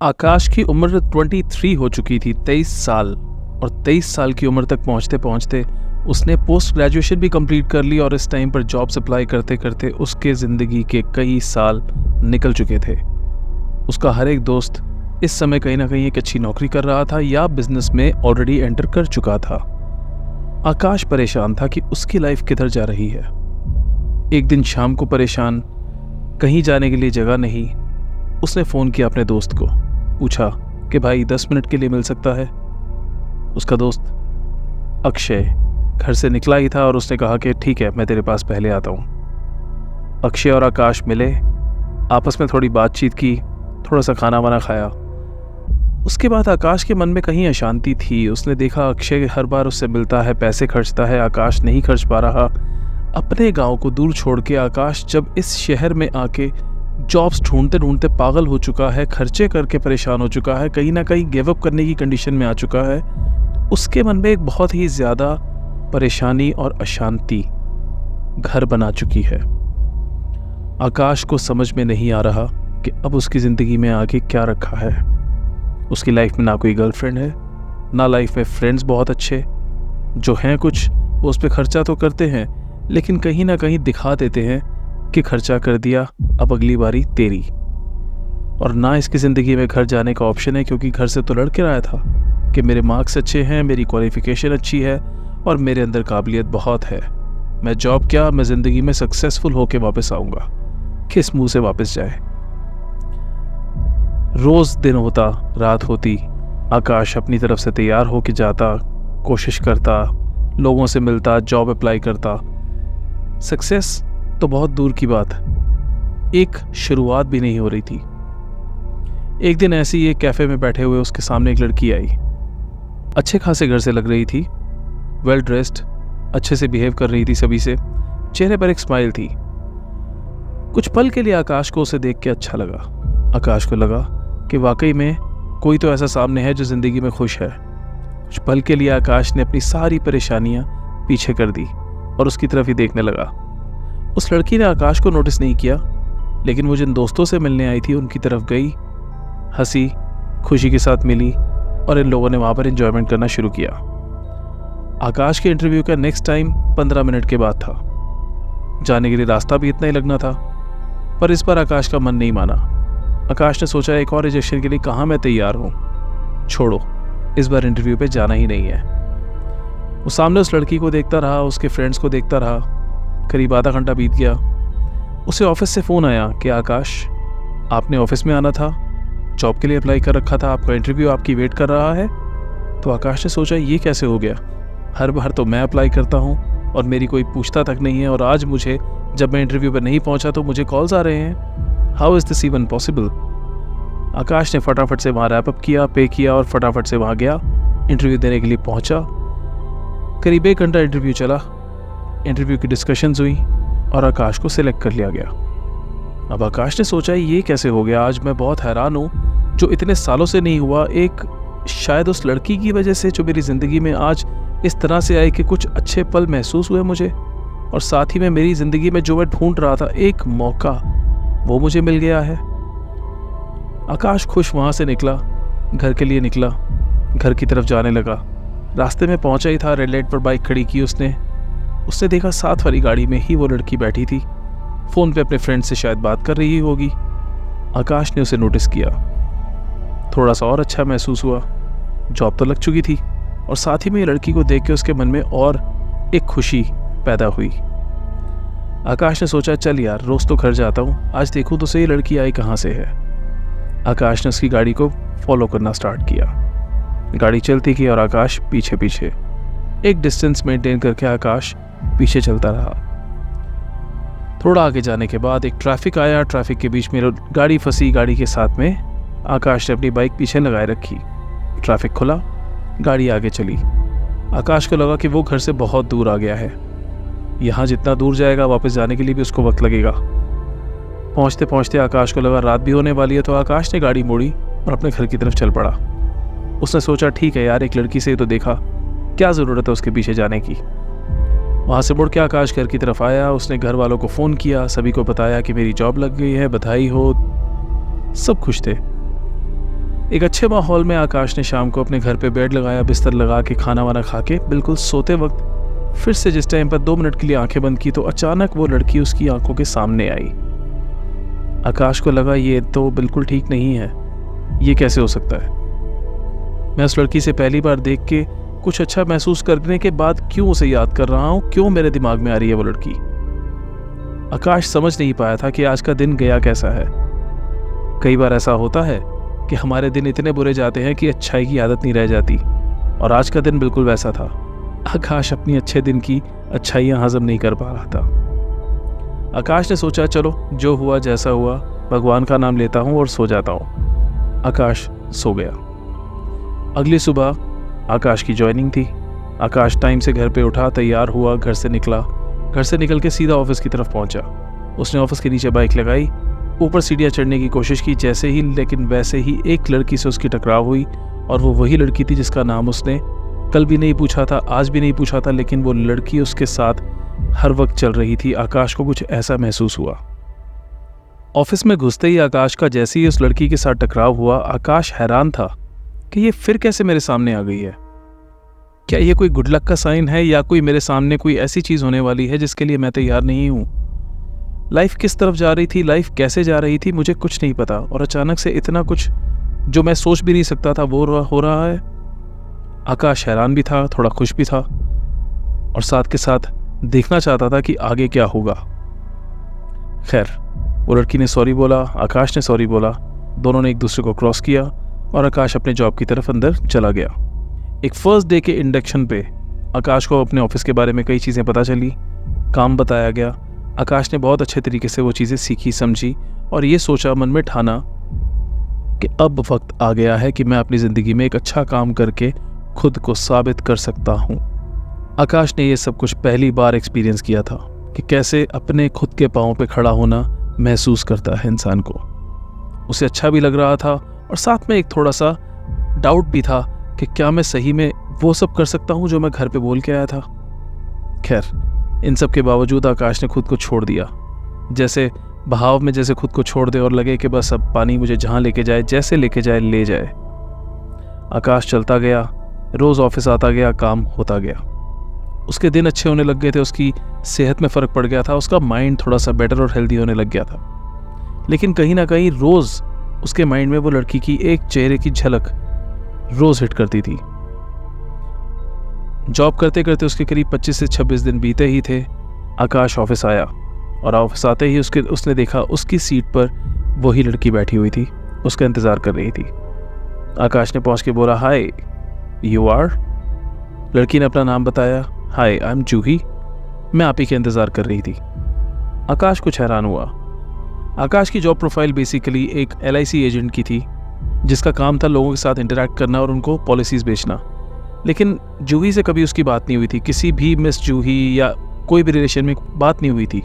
आकाश की उम्र 23 हो चुकी थी, 23 साल। और 23 साल की उम्र तक पहुंचते पहुंचते उसने पोस्ट ग्रेजुएशन भी कंप्लीट कर ली और इस टाइम पर जॉब अप्लाई करते करते उसके ज़िंदगी के कई साल निकल चुके थे। उसका हर एक दोस्त इस समय कहीं ना कहीं एक अच्छी नौकरी कर रहा था या बिजनेस में ऑलरेडी एंटर कर चुका था। आकाश परेशान था कि उसकी लाइफ किधर जा रही है। एक दिन शाम को परेशान, कहीं जाने के लिए जगह नहीं, उसने फ़ोन किया अपने दोस्त को, पूछा कि भाई 10 मिनट के लिए मिल सकता है। उसका दोस्त अक्षय घर से निकला ही था और उसने कहा कि ठीक है, मैं तेरे पास पहले आता हूँ। अक्षय और आकाश मिले, आपस में थोड़ी बातचीत की, थोड़ा सा खाना वाना खाया। उसके बाद आकाश के मन में कहीं अशांति थी। उसने देखा अक्षय हर बार उससे मिलता है, पैसे खर्चता है, आकाश नहीं खर्च पा रहा। अपने गांव को दूर छोड़ के आकाश जब इस शहर में आके जॉब्स ढूंढते ढूंढते पागल हो चुका है, खर्चे करके परेशान हो चुका है, कहीं ना कहीं गिव अप करने की कंडीशन में आ चुका है, उसके मन में एक बहुत ही ज़्यादा परेशानी और अशांति घर बना चुकी है। आकाश को समझ में नहीं आ रहा कि अब उसकी ज़िंदगी में आगे क्या रखा है। उसकी लाइफ में ना कोई गर्लफ्रेंड है, ना लाइफ में फ्रेंड्स बहुत अच्छे, जो हैं कुछ वो उस पर खर्चा तो करते हैं लेकिन कहीं ना कहीं दिखा देते हैं कि खर्चा कर दिया, अब अगली बारी तेरी। और ना इसकी ज़िंदगी में घर जाने का ऑप्शन है, क्योंकि घर से तो लड़के आया था कि मेरे मार्क्स अच्छे हैं, मेरी क्वालिफिकेशन अच्छी है और मेरे अंदर काबिलियत बहुत है, मैं जॉब क्या, मैं ज़िंदगी में सक्सेसफुल होके वापस आऊँगा। किस मुंह से वापस जाए। रोज़ दिन होता, रात होती, आकाश अपनी तरफ से तैयार होके जाता, कोशिश करता, लोगों से मिलता, जॉब अप्लाई करता। सक्सेस तो बहुत दूर की बात, एक शुरुआत भी नहीं हो रही थी। एक दिन ऐसे ही एक कैफ़े में बैठे हुए उसके सामने एक लड़की आई। अच्छे खासे घर से लग रही थी, वेल ड्रेस्ड, अच्छे से बिहेव कर रही थी सभी से, चेहरे पर एक स्माइल थी। कुछ पल के लिए आकाश को उसे देख के अच्छा लगा। आकाश को लगा कि वाकई में कोई तो ऐसा सामने है जो ज़िंदगी में खुश है। कुछ पल के लिए आकाश ने अपनी सारी परेशानियां पीछे कर दी और उसकी तरफ ही देखने लगा। उस लड़की ने आकाश को नोटिस नहीं किया, लेकिन वो जिन दोस्तों से मिलने आई थी उनकी तरफ गई, हंसी खुशी के साथ मिली और इन लोगों ने वहाँ पर एंजॉयमेंट करना शुरू किया। आकाश के इंटरव्यू का नेक्स्ट टाइम 15 मिनट के बाद था। जाने के लिए रास्ता भी इतना ही लगना था, पर इस बार आकाश का मन नहीं माना। आकाश ने सोचा एक और रिजेक्शन के लिए कहाँ मैं तैयार हूँ, छोड़ो, इस बार इंटरव्यू पे जाना ही नहीं है। वो सामने उस लड़की को देखता रहा, उसके फ्रेंड्स को देखता रहा। करीब आधा घंटा बीत गया। उसे ऑफिस से फ़ोन आया कि आकाश, आपने ऑफिस में आना था, जॉब के लिए अप्लाई कर रखा था, आपका इंटरव्यू आपकी वेट कर रहा है। तो आकाश ने सोचा ये कैसे हो गया, हर बार तो मैं अप्लाई करता हूँ और मेरी कोई पूछता तक नहीं है, और आज मुझे जब मैं इंटरव्यू पर नहीं पहुँचा तो मुझे कॉल्स आ रहे हैं। How is this even possible. Akash ने फटाफट से वहाँ रैप अप किया, पे किया और फटाफट से वहाँ गया, इंटरव्यू देने के लिए पहुँचा। करीब 1 घंटा इंटरव्यू चला। इंटरव्यू की डिस्कशंस हुई और आकाश को सिलेक्ट कर लिया गया। अब आकाश ने सोचा ये कैसे हो गया, आज मैं बहुत हैरान हूँ, जो इतने सालों से नहीं हुआ, एक शायद उस लड़की की वजह से जो मेरी ज़िंदगी में आज इस तरह से आई कि कुछ अच्छे पल महसूस हुए मुझे, और साथ ही में मेरी ज़िंदगी में जो मैं ढूंढ रहा था एक मौका, वो मुझे मिल गया है। आकाश खुश वहाँ से निकला, घर के लिए निकला, घर की तरफ जाने लगा। रास्ते में पहुँचा ही था, रेड लाइट पर बाइक खड़ी की उसने देखा साथ वाली गाड़ी में ही वो लड़की बैठी थी, फ़ोन पे अपने फ्रेंड से शायद बात कर रही होगी। आकाश ने उसे नोटिस किया, थोड़ा सा और अच्छा महसूस हुआ, जॉब तो लग चुकी थी और साथ ही में ये लड़की को देख के उसके मन में और एक खुशी पैदा हुई। आकाश ने सोचा चल यार, रोज़ तो घर जाता हूँ, आज देखूँ तो सही लड़की आई कहाँ से है। आकाश ने उसकी गाड़ी को फॉलो करना स्टार्ट किया। गाड़ी चलती गई और आकाश पीछे पीछे, एक डिस्टेंस मेंटेन करके आकाश पीछे चलता रहा। थोड़ा आगे जाने के बाद एक ट्रैफिक आया, ट्रैफिक के बीच में गाड़ी फंसी। गाड़ी के साथ में आकाश ने अपनी बाइक पीछे लगाए रखी। ट्रैफिक खुला, गाड़ी आगे चली। आकाश को लगा कि वो घर से बहुत दूर आ गया है, यहाँ जितना दूर जाएगा वापस जाने के लिए भी उसको वक्त लगेगा। पहुँचते पहुँचते आकाश को लगा रात भी होने वाली है, तो आकाश ने गाड़ी मोड़ी और अपने घर की तरफ चल पड़ा। उसने सोचा ठीक है यार, एक लड़की से ही तो देखा, क्या ज़रूरत है उसके पीछे जाने की। वहाँ से मुड़ के आकाश घर की तरफ आया। उसने घर वालों को फ़ोन किया, सभी को बताया कि मेरी जॉब लग गई है, बधाई हो। सब खुश थे। एक अच्छे माहौल में आकाश ने शाम को अपने घर पे बेड लगाया, बिस्तर लगा के खाना वाना खा के बिल्कुल सोते वक्त फिर से जिस टाइम पर 2 मिनट के लिए आंखें बंद की तो अचानक वो लड़की उसकी आंखों के सामने आई। आकाश को लगा ये तो बिल्कुल ठीक नहीं है, ये कैसे हो सकता है। मैं उस लड़की से पहली बार देख के कुछ अच्छा महसूस करने के बाद क्यों उसे याद कर रहा हूँ, क्यों मेरे दिमाग में आ रही है वो लड़की। आकाश समझ नहीं पाया था कि आज का दिन गया कैसा है। कई बार ऐसा होता है कि हमारे दिन इतने बुरे जाते हैं कि अच्छाई की आदत नहीं रह जाती, और आज का दिन बिल्कुल वैसा था। आकाश अपनी अच्छे दिन की अच्छाइयाँ हजम नहीं कर पा रहा था। आकाश ने सोचा चलो जो हुआ जैसा हुआ, भगवान का नाम लेता हूँ और सो जाता हूँ। आकाश सो गया। अगली सुबह आकाश की ज्वाइनिंग थी। आकाश टाइम से घर पे उठा, तैयार हुआ, घर से निकला। घर से निकल के सीधा ऑफिस की तरफ पहुंचा। उसने ऑफिस के नीचे बाइक लगाई, ऊपर सीढ़ियाँ चढ़ने की कोशिश की जैसे ही, लेकिन वैसे ही एक लड़की से उसकी टकराव हुई, और वो वही लड़की थी जिसका नाम उसने कल भी नहीं पूछा था, आज भी नहीं पूछा था, लेकिन वो लड़की उसके साथ हर वक्त चल रही थी। आकाश को कुछ ऐसा महसूस हुआ। ऑफिस में घुसते ही आकाश का जैसे ही उस लड़की के साथ टकराव हुआ, आकाश हैरान था कि ये फिर कैसे मेरे सामने आ गई है। क्या ये कोई गुड लक का साइन है, या कोई मेरे सामने कोई ऐसी चीज होने वाली है जिसके लिए मैं तैयार नहीं हूं। लाइफ किस तरफ जा रही थी, लाइफ कैसे जा रही थी, मुझे कुछ नहीं पता, और अचानक से इतना कुछ जो मैं सोच भी नहीं सकता था वो हो रहा है। आकाश हैरान भी था, थोड़ा खुश भी था, और साथ के साथ देखना चाहता था कि आगे क्या होगा। खैर, वो लड़की ने सॉरी बोला, आकाश ने सॉरी बोला, दोनों ने एक दूसरे को क्रॉस किया, और आकाश अपने जॉब की तरफ अंदर चला गया। एक फर्स्ट डे के इंडक्शन पे आकाश को अपने ऑफिस के बारे में कई चीज़ें पता चली, काम बताया गया। आकाश ने बहुत अच्छे तरीके से वो चीज़ें सीखी, समझी, और ये सोचा, मन में ठाना कि अब वक्त आ गया है कि मैं अपनी ज़िंदगी में एक अच्छा काम करके खुद को साबित कर सकता हूँ। आकाश ने ये सब कुछ पहली बार एक्सपीरियंस किया था कि कैसे अपने खुद के पाँव पे खड़ा होना महसूस करता है इंसान को। उसे अच्छा भी लग रहा था, और साथ में एक थोड़ा सा डाउट भी था कि क्या मैं सही में वो सब कर सकता हूँ जो मैं घर पे बोल के आया था। खैर, इन सब के बावजूद आकाश ने खुद को छोड़ दिया, जैसे बहाव में जैसे खुद को छोड़ दे और लगे कि बस अब पानी मुझे जहाँ लेके जाए, जैसे लेके जाए ले जाए। आकाश चलता गया, रोज़ ऑफिस आता गया, काम होता गया। उसके दिन अच्छे होने लग गए थे, उसकी सेहत में फ़र्क पड़ गया था, उसका माइंड थोड़ा सा बेटर और हेल्दी होने लग गया था। लेकिन कहीं ना कहीं रोज़ उसके माइंड में वो लड़की की एक चेहरे की झलक रोज़ हिट करती थी। जॉब करते करते उसके करीब 25 से 26 दिन बीते ही थे। आकाश ऑफिस आया, और ऑफिस आते ही उसने देखा उसकी सीट पर वही लड़की बैठी हुई थी, उसका इंतज़ार कर रही थी। आकाश ने पहुंच के बोला, हाय यू आर। लड़की ने अपना नाम बताया, हाय आई एम जूही, मैं आप ही के इंतज़ार कर रही थी। आकाश कुछ हैरान हुआ। आकाश की जॉब प्रोफाइल बेसिकली एक LIC एजेंट की थी, जिसका काम था लोगों के साथ इंटरैक्ट करना और उनको पॉलिसीज़ बेचना। लेकिन जूही से कभी उसकी बात नहीं हुई थी, किसी भी मिस जूही या कोई भी रिलेशन में बात नहीं हुई थी।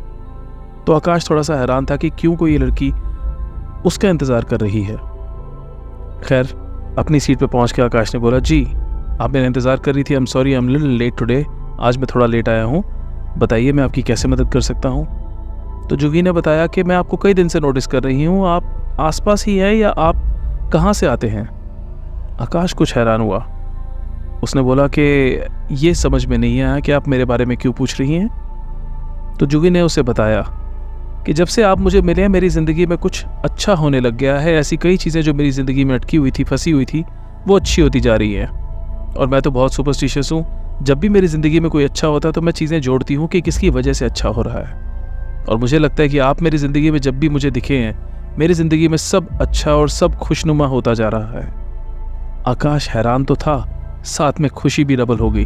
तो आकाश थोड़ा सा हैरान था कि क्यों कोई ये लड़की उसका इंतज़ार कर रही है। खैर, अपनी सीट पे पहुंच के आकाश ने बोला, जी आप मेरा इंतज़ार कर रही थी, I am sorry I am little late today, आज मैं थोड़ा लेट आया हूँ, बताइए मैं आपकी कैसे मदद कर सकता हूँ। तो जूही ने बताया कि मैं आपको कई दिन से नोटिस कर रही हूँ, आप आसपास ही है या आप कहाँ से आते हैं। आकाश कुछ हैरान हुआ। उसने बोला कि ये समझ में नहीं आया कि आप मेरे बारे में क्यों पूछ रही हैं। तो जूही ने उसे बताया कि जब से आप मुझे मिले हैं मेरी ज़िंदगी में कुछ अच्छा होने लग गया है। ऐसी कई चीज़ें जो मेरी ज़िंदगी में अटकी हुई थी, फंसी हुई थी, वो अच्छी होती जा रही हैं। और मैं तो बहुत सुपरस्टिशियस हूँ, जब भी मेरी ज़िंदगी में कोई अच्छा होता है तो मैं चीज़ें जोड़ती हूँ कि किसकी वजह से अच्छा हो रहा है। और मुझे लगता है कि आप मेरी ज़िंदगी में जब भी मुझे दिखे हैं, मेरी ज़िंदगी में सब अच्छा और सब खुशनुमा होता जा रहा है। आकाश हैरान तो था, साथ में खुशी भी डबल हो गई।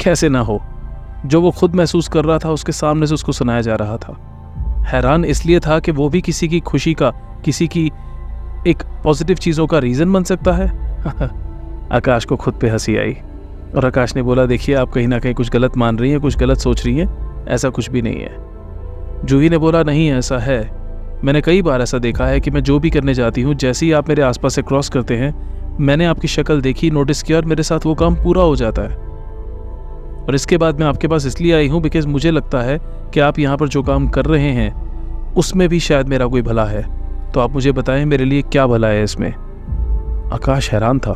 कैसे ना हो, जो वो खुद महसूस कर रहा था उसके सामने से उसको सुनाया जा रहा था। हैरान इसलिए था कि वो भी किसी की खुशी का, किसी की एक पॉजिटिव चीज़ों का रीज़न बन सकता है। आकाश को खुद पे हंसी आई, और आकाश ने बोला, देखिए आप कहीं ना कहीं कुछ गलत मान रही हैं, कुछ गलत सोच रही हैं, ऐसा कुछ भी नहीं है। जूही ने बोला, नहीं ऐसा है, मैंने कई बार ऐसा देखा है कि मैं जो भी करने जाती हूँ, जैसे ही आप मेरे आसपास से क्रॉस करते हैं, मैंने आपकी शक्ल देखी, नोटिस किया, और मेरे साथ वो काम पूरा हो जाता है। और इसके बाद मैं आपके पास इसलिए आई हूँ बिकॉज मुझे लगता है कि आप यहाँ पर जो काम कर रहे हैं उसमें भी शायद मेरा कोई भला है। तो आप मुझे बताएं मेरे लिए क्या भला है इसमें। आकाश हैरान था।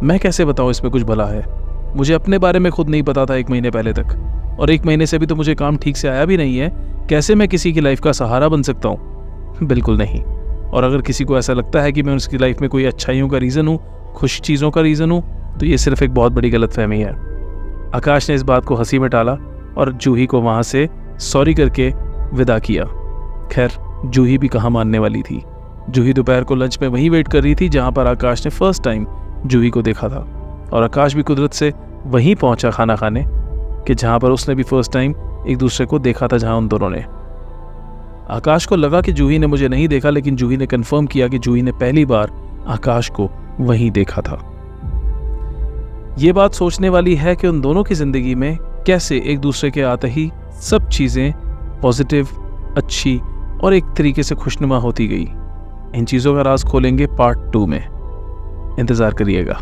मैं कैसे बताऊं इसमें कुछ भला है? मुझे अपने बारे में खुद नहीं पता था 1 महीने पहले तक, और 1 महीने से भी तो मुझे काम ठीक से आया भी नहीं है। कैसे मैं किसी की लाइफ का सहारा बन सकता हूँ? बिल्कुल नहीं। और अगर किसी को ऐसा लगता है कि मैं उसकी लाइफ में कोई अच्छाइयों का रीज़न हूँ, खुश चीज़ों का रीज़न हूँ, तो ये सिर्फ एक बहुत बड़ी गलतफहमी है। आकाश ने इस बात को हंसी में टाला और जूही को वहाँ से सॉरी करके विदा किया। खैर, जूही भी कहाँ मानने वाली थी। जूही दोपहर को लंच में वहीं वेट कर रही थी जहाँ पर आकाश ने फर्स्ट टाइम जूही को देखा था, और आकाश भी कुदरत से वहीं पहुंचा खाना खाने कि जहाँ पर उसने भी फर्स्ट टाइम एक दूसरे को देखा था, जहाँ उन दोनों ने। आकाश को लगा कि जूही ने मुझे नहीं देखा, लेकिन जूही ने कंफर्म किया कि जूही ने पहली बार आकाश को वहीं देखा था। ये बात सोचने वाली है कि उन दोनों की जिंदगी में कैसे एक दूसरे के आते ही सब चीज़ें पॉजिटिव, अच्छी और एक तरीके से खुशनुमा होती गई। इन चीज़ों का राज खोलेंगे पार्ट 2 में। इंतज़ार करिएगा।